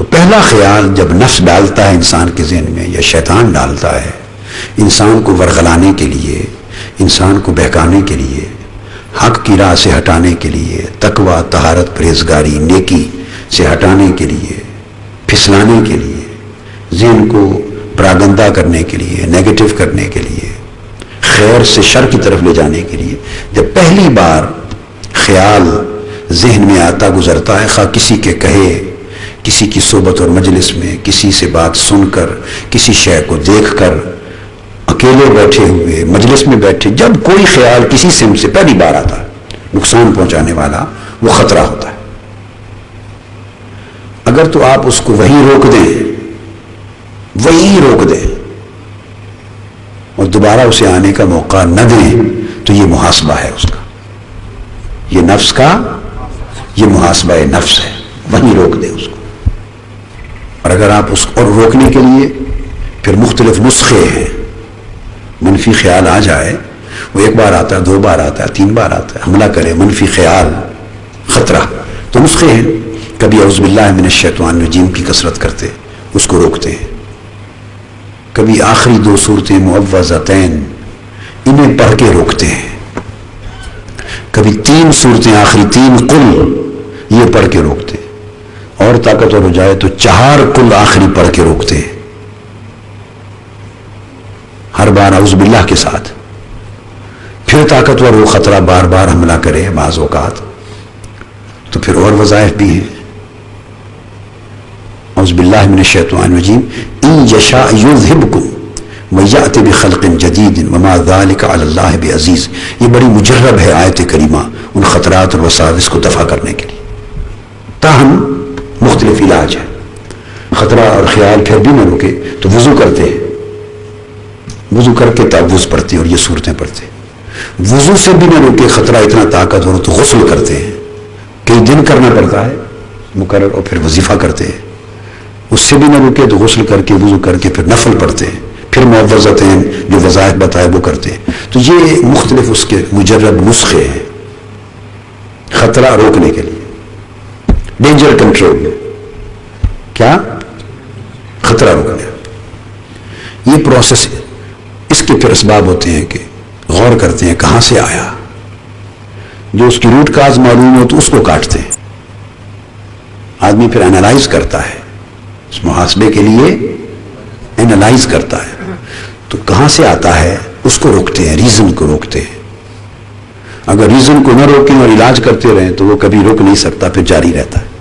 تو پہلا خیال جب نفس ڈالتا ہے انسان کے ذہن میں یا شیطان ڈالتا ہے انسان کو ورغلانے کے لیے، انسان کو بہکانے کے لیے، حق کی راہ سے ہٹانے کے لیے، تقوی، طہارت، پرہیزگاری، نیکی سے ہٹانے کے لیے، پھسلانے کے لیے، ذہن کو پراگندہ کرنے کے لیے، نیگیٹو کرنے کے لیے، خیر سے شر کی طرف لے جانے کے لیے، جب پہلی بار خیال ذہن میں آتا گزرتا ہے، خواہ کسی کے کہے، کسی کی صحبت اور مجلس میں، کسی سے بات سن کر، کسی شے کو دیکھ کر، اکیلے بیٹھے ہوئے، مجلس میں بیٹھے، جب کوئی خیال کسی سمت سے پہلی بار آتا ہے نقصان پہنچانے والا، وہ خطرہ ہوتا ہے۔ اگر تو آپ اس کو وہی روک دیں، وہی روک دیں اور دوبارہ اسے آنے کا موقع نہ دیں تو یہ محاسبہ ہے اس کا، یہ نفس کا، یہ محاسبہ نفس ہے، وہیں روک دیں اس کو۔ اور اگر آپ اس کو اور روکنے کے لیے پھر مختلف نسخے ہیں، منفی خیال آ جائے، وہ ایک بار آتا ہے، دو بار آتا ہے، تین بار آتا ہے، حملہ کرے منفی خیال، خطرہ، تو نسخے ہیں۔ کبھی اعوذ باللہ من الشیطان الرجیم کی کثرت کرتے اس کو روکتے ہیں، کبھی آخری دو صورتیں معوذتین انہیں پڑھ کے روکتے ہیں، کبھی تین صورتیں آخری، تین قل یہ پڑھ کے روکتے ہیں، اور طاقتور ہو جائے تو 4 قل آخری پڑھ کے روکتے ہیں، ہر بار اعوذ باللہ کے ساتھ۔ پھر طاقتور وہ خطرہ بار بار حملہ کرے بعض اوقات تو پھر اور وظائف بھی ہیں۔ اعوذ باللہ من الشیطان الرجیم ان یشاء یذہبکم ویأتی بخلق جدید وما ذلک علی اللہ بعزیز، یہ بڑی مجرب ہے آیت کریمہ ان خطرات اور وساوس کو دفع کرنے کے لیے۔ تاہم مختلف علاج ہے، خطرہ اور خیال پھر بھی نہ رکے تو وضو کرتے ہیں، وضو کر کے تعوذ پڑھتے اور یہ صورتیں پڑھتے، وضو سے بھی نہ رکے خطرہ اتنا طاقت ہو تو غسل کرتے ہیں، کئی دن کرنا پڑتا ہے مقرر، اور پھر وظیفہ کرتے ہیں، اس سے بھی نہ رکے تو غسل کر کے وضو کر کے پھر نفل پڑھتے ہیں، پھر معوذتین جو وظائف بتائے وہ کرتے ہیں۔ تو یہ مختلف اس کے مجرب نسخے ہیں خطرہ روکنے کے لیے، ڈینجر کنٹرول، کیا خطرہ روکنے، یہ پروسیس ہے۔ اس کے پھر اسباب ہوتے ہیں کہ غور کرتے ہیں کہاں سے آیا، جو اس کی روٹ کاز معلوم ہو تو اس کو کاٹتے ہیں۔ آدمی پھر انالائز کرتا ہے، اس محاسبے کے لیے انالائز کرتا ہے، تو کہاں سے آتا ہے اس کو روکتے ہیں، ریزن کو روکتے ہیں۔ اگر ریزن کو نہ روکیں اور علاج کرتے رہیں تو وہ کبھی روک نہیں سکتا، پھر جاری رہتا ہے۔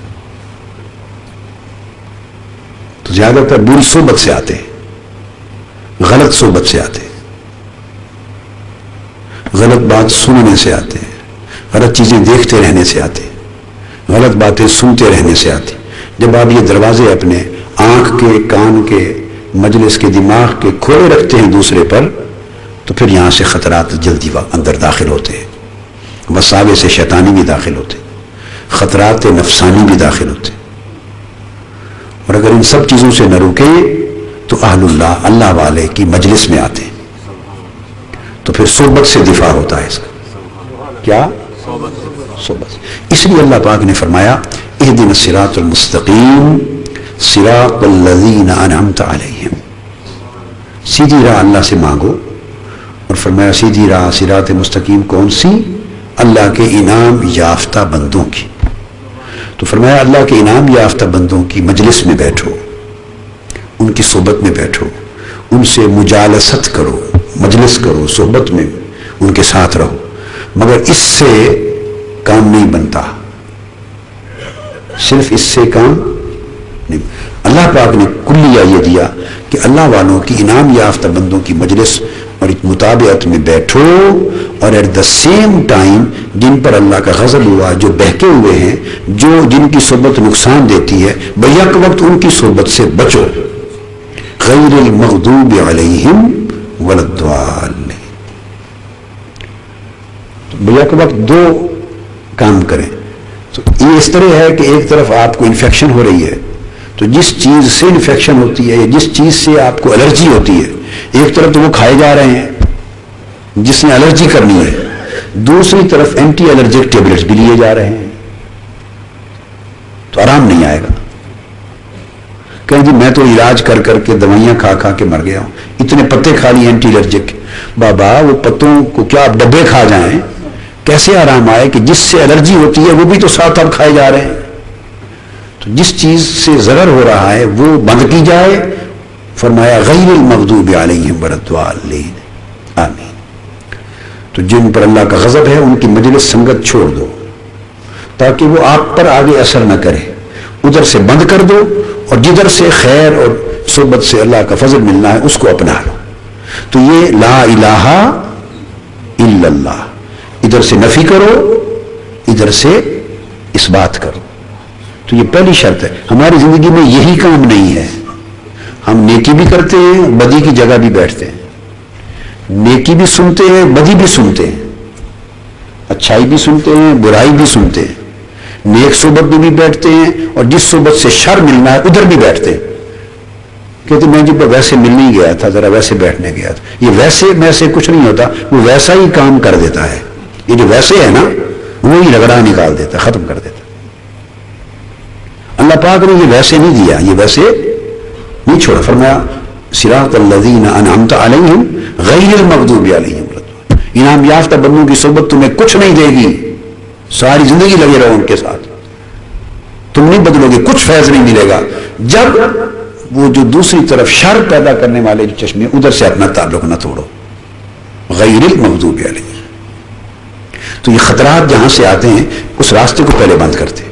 تو زیادہ تر بری صحبت سے آتے ہیں، غلط صحبت سے آتے ہیں، غلط بات سننے سے آتے ہیں، غلط چیزیں دیکھتے رہنے سے آتے ہیں، غلط باتیں سنتے رہنے سے آتی۔ جب آپ یہ دروازے اپنے آنکھ کے، کان کے، مجلس کے، دماغ کے کھولے رکھتے ہیں دوسرے پر، تو پھر یہاں سے خطرات جلدی اندر داخل ہوتے ہیں، وساوے سے شیطانی بھی داخل ہوتے ہیں، خطرات نفسانی بھی داخل ہوتے ہیں۔ اور اگر ان سب چیزوں سے نہ روکے تو اہل اللہ، اللہ والے کی مجلس میں آتے ہیں، تو پھر صحبت سے دفاع ہوتا ہے اس کا، کیا صحبت۔ اس لیے اللہ پاک نے فرمایا اہدنا الصراط المستقیم صراط الذین انعمت علیہم، سیدھی راہ اللہ سے مانگو، اور فرمایا سیدھی راہ صراط مستقیم کون سی؟ اللہ کے انعام یافتہ بندوں کی۔ تو فرمایا اللہ کے انعام یافتہ بندوں کی مجلس میں بیٹھو، ان کی صحبت میں بیٹھو، ان سے مجالست کرو، مجلس کرو، صحبت میں ان کے ساتھ رہو، مگر اس سے کام نہیں بنتا، صرف اس سے کام نہیں۔ اللہ پاک نے کلیہ یہ دیا کہ اللہ والوں کی انعام یافتہ بندوں کی مجلس اور مطابعت میں بیٹھو، اور ایٹ دا سیم ٹائم جن پر اللہ کا غضب ہوا، جو بہکے ہوئے ہیں، جو جن کی صحبت نقصان دیتی ہے، بیک وقت ان کی صحبت سے بچو، غیر المغضوب علیہم ولا الضالین۔ بیک وقت دو کام کریں۔ تو یہ اس طرح ہے کہ ایک طرف آپ کو انفیکشن ہو رہی ہے، تو جس چیز سے انفیکشن ہوتی ہے یا جس چیز سے آپ کو الرجی ہوتی ہے، ایک طرف تو وہ کھائے جا رہے ہیں جس نے الرجی کرنی ہے، دوسری طرف اینٹی الرجک ٹیبلٹس بھی لیے جا رہے ہیں، تو آرام نہیں آئے گا۔ کہیں جی میں تو علاج کر کر کے دوائیاں کھا کھا کے مر گیا ہوں، اتنے پتے کھا لیے اینٹی الرجک. بابا وہ پتوں کو کیا آپ ڈبے کھا جائیں؟ کیسے آرام آئے کہ جس سے الرجی ہوتی ہے وہ بھی تو ساتھ آپ کھائے جا رہے ہیں. تو جس چیز سے ضرر ہو رہا ہے وہ بند کی جائے. فرمایا غیر المغضوب علیہم ولا آمین. تو جن پر اللہ کا غضب ہے ان کی مجلس سنگت چھوڑ دو تاکہ وہ آپ پر آگے اثر نہ کرے. ادھر سے بند کر دو اور جدھر سے خیر اور صحبت سے اللہ کا فضل ملنا ہے اس کو اپنا لو. تو یہ لا الہ الا اللہ، ادھر سے نفی کرو ادھر سے اس بات کرو. تو یہ پہلی شرط ہے. ہماری زندگی میں یہی کام نہیں ہے. ہم نیکی بھی کرتے ہیں، بدی کی جگہ بھی بیٹھتے ہیں. نیکی بھی سنتے ہیں، بدی بھی سنتے ہیں، اچھائی بھی سنتے ہیں، برائی بھی سنتے ہیں. نیک صحبت میں بھی بیٹھتے ہیں اور جس صحبت سے شر ملنا ہے ادھر بھی بیٹھتے ہیں. کہتے میں جب ویسے ملنے گیا تھا، ذرا ویسے بیٹھنے گیا تھا. یہ ویسے میں سے کچھ نہیں ہوتا، وہ ویسا ہی کام کر دیتا ہے. یہ جو ویسے ہے نا وہی رگڑا نکال دیتا، ختم کر دیتا. اللہ پاک نے یہ ویسے نہیں دیا، یہ ویسے نہیں چھوڑا. فرمایا صراط الذین انعمت علیہم غیر المغضوب علیہم. انعام یافتہ بندوں کی صحبت تمہیں کچھ نہیں دے گی، ساری زندگی لگے رہو ان کے ساتھ، تم نہیں بدلو گے، کچھ فیض نہیں ملے گا جب وہ جو دوسری طرف شر پیدا کرنے والے جو چشمے ادھر سے اپنا تعلق نہ توڑو. غیر المغضوب علیہم. تو یہ خطرات جہاں سے آتے ہیں اس راستے کو پہلے بند کرتے ہیں.